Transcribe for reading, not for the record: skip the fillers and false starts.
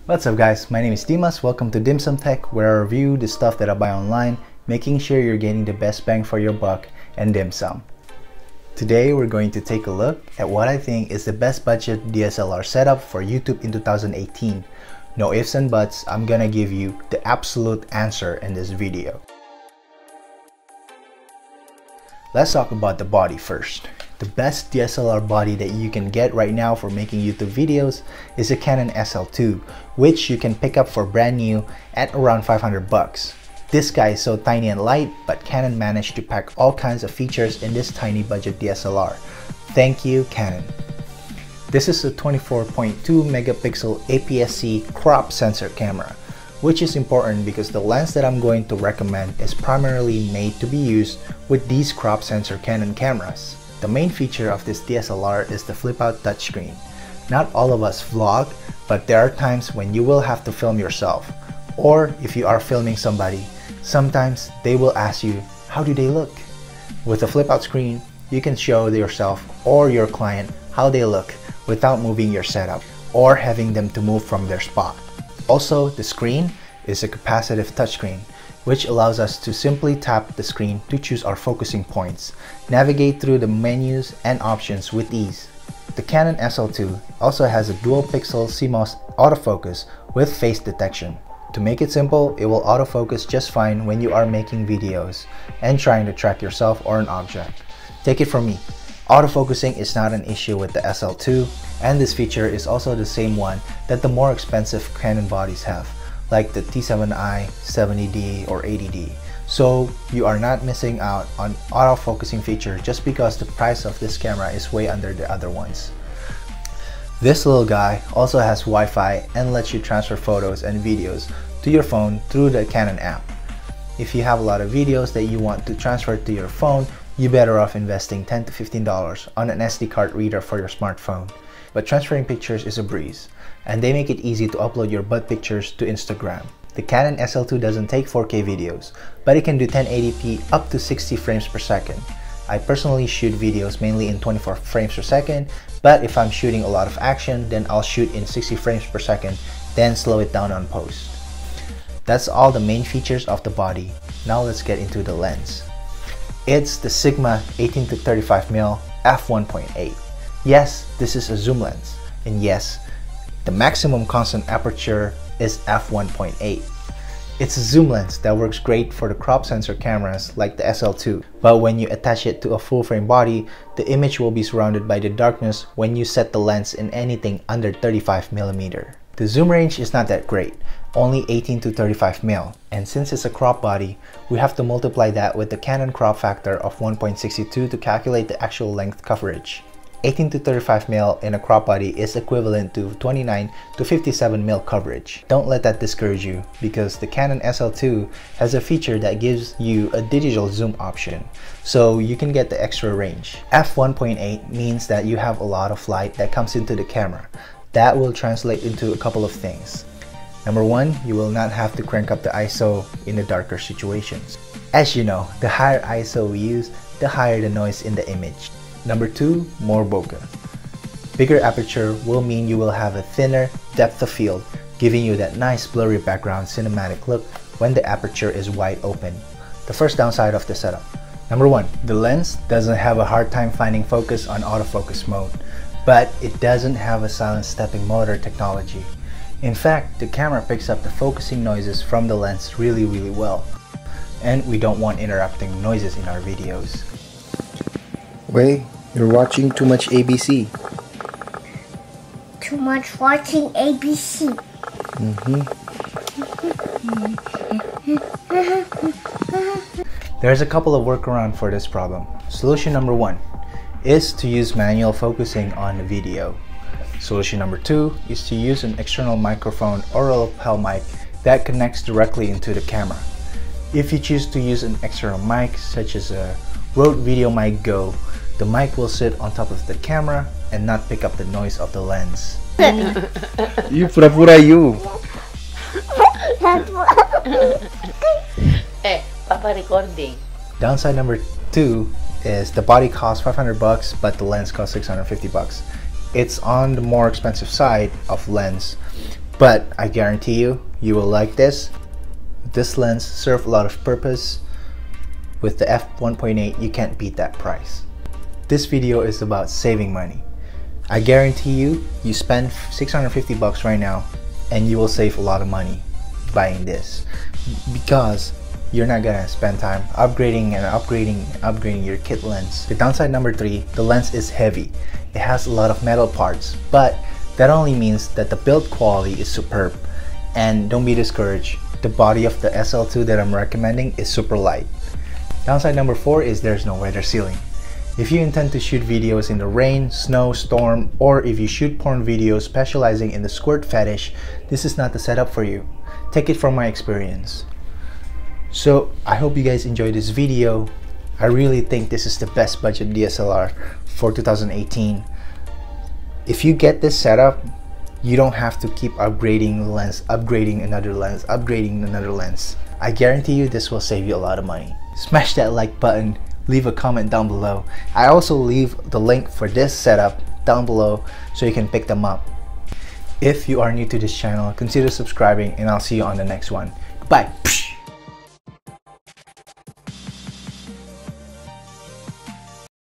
What's up guys, my name is Dimas. Welcome to Dim Sum Tech, where I review the stuff that I buy online, making sure you're getting the best bang for your buck and dim sum. Today we're going to take a look at what I think is the best budget DSLR setup for YouTube in 2018. No ifs and buts, I'm gonna give you the absolute answer in this video. Let's talk about the body first. The best DSLR body that you can get right now for making YouTube videos is a Canon SL2, which you can pick up for brand new at around 500 bucks. This guy is so tiny and light, but Canon managed to pack all kinds of features in this tiny budget DSLR. Thank you, Canon. This is a 24.2 megapixel APS-C crop sensor camera, which is important because the lens that I'm going to recommend is primarily made to be used with these crop sensor Canon cameras. The main feature of this DSLR is the flip-out touchscreen. Not all of us vlog, but there are times when you will have to film yourself. Or if you are filming somebody, sometimes they will ask you, how do they look? With a flip-out screen, you can show yourself or your client how they look without moving your setup or having them to move from their spot. Also, the screen is a capacitive touchscreen, which allows us to simply tap the screen to choose our focusing points, navigate through the menus and options with ease. The Canon SL2 also has a dual pixel CMOS autofocus with face detection. To make it simple, it will autofocus just fine when you are making videos and trying to track yourself or an object. Take it from me, autofocusing is not an issue with the SL2, and this feature is also the same one that the more expensive Canon bodies have, like the T7i, 70D, or 80D. So you are not missing out on autofocusing feature just because the price of this camera is way under the other ones. This little guy also has Wi-Fi and lets you transfer photos and videos to your phone through the Canon app. If you have a lot of videos that you want to transfer to your phone, you're better off investing $10 to $15 on an SD card reader for your smartphone. But transferring pictures is a breeze, and they make it easy to upload your butt pictures to Instagram. The Canon SL2 doesn't take 4K videos, but it can do 1080p up to 60 frames per second. I personally shoot videos mainly in 24 frames per second, but if I'm shooting a lot of action, then I'll shoot in 60 frames per second, then slow it down on post. That's all the main features of the body. Now let's get into the lens. It's the Sigma 18-35mm F1.8. Yes, this is a zoom lens, and yes, the maximum constant aperture is f1.8. It's a zoom lens that works great for the crop sensor cameras like the SL2, but when you attach it to a full frame body, the image will be surrounded by the darkness when you set the lens in anything under 35mm. The zoom range is not that great, only 18-35mm, and since it's a crop body, we have to multiply that with the Canon crop factor of 1.62 to calculate the actual length coverage. 18-35mm in a crop body is equivalent to 29-57mm coverage. Don't let that discourage you, because the Canon SL2 has a feature that gives you a digital zoom option, so you can get the extra range. F1.8 means that you have a lot of light that comes into the camera. That will translate into a couple of things. Number one, you will not have to crank up the ISO in the darker situations. As you know, the higher ISO we use, the higher the noise in the image. Number two, more bokeh. Bigger aperture will mean you will have a thinner depth of field, giving you that nice blurry background cinematic look when the aperture is wide open. The first downside of the setup. Number one, the lens doesn't have a hard time finding focus on autofocus mode, but it doesn't have a silent stepping motor technology. In fact, the camera picks up the focusing noises from the lens really well, and we don't want interrupting noises in our videos. Wei, you're watching too much ABC. Too much watching ABC. There's a couple of workarounds for this problem. Solution number one is to use manual focusing on the video. Solution number two is to use an external microphone or a lapel mic that connects directly into the camera. If you choose to use an external mic, such as a Rode Video Mic Go, the mic will sit on top of the camera and not pick up the noise of the lens. You pura-pura you. Papa recording. Downside number two is the body costs 500 bucks, but the lens costs 650 bucks. It's on the more expensive side of lens, but I guarantee you, you will like this. This lens serves a lot of purpose. With the f1.8, you can't beat that price. This video is about saving money. I guarantee you, you spend 650 bucks right now and you will save a lot of money buying this, because you're not gonna spend time upgrading your kit lens. The downside number 3, the lens is heavy. It has a lot of metal parts, but that only means that the build quality is superb. And don't be discouraged, the body of the SL2 that I'm recommending is super light. Downside number 4 is there's no weather sealing. If you intend to shoot videos in the rain, snow, storm, or if you shoot porn videos specializing in the squirt fetish, this is not the setup for you. Take it from my experience. So I hope you guys enjoyed this video. I really think this is the best budget DSLR for 2018. If you get this setup, you don't have to keep upgrading the lens, upgrading another lens. I guarantee you this will save you a lot of money. Smash that like button, leave a comment down below. I also leave the link for this setup down below so you can pick them up. If you are new to this channel, consider subscribing and I'll see you on the next one. Bye.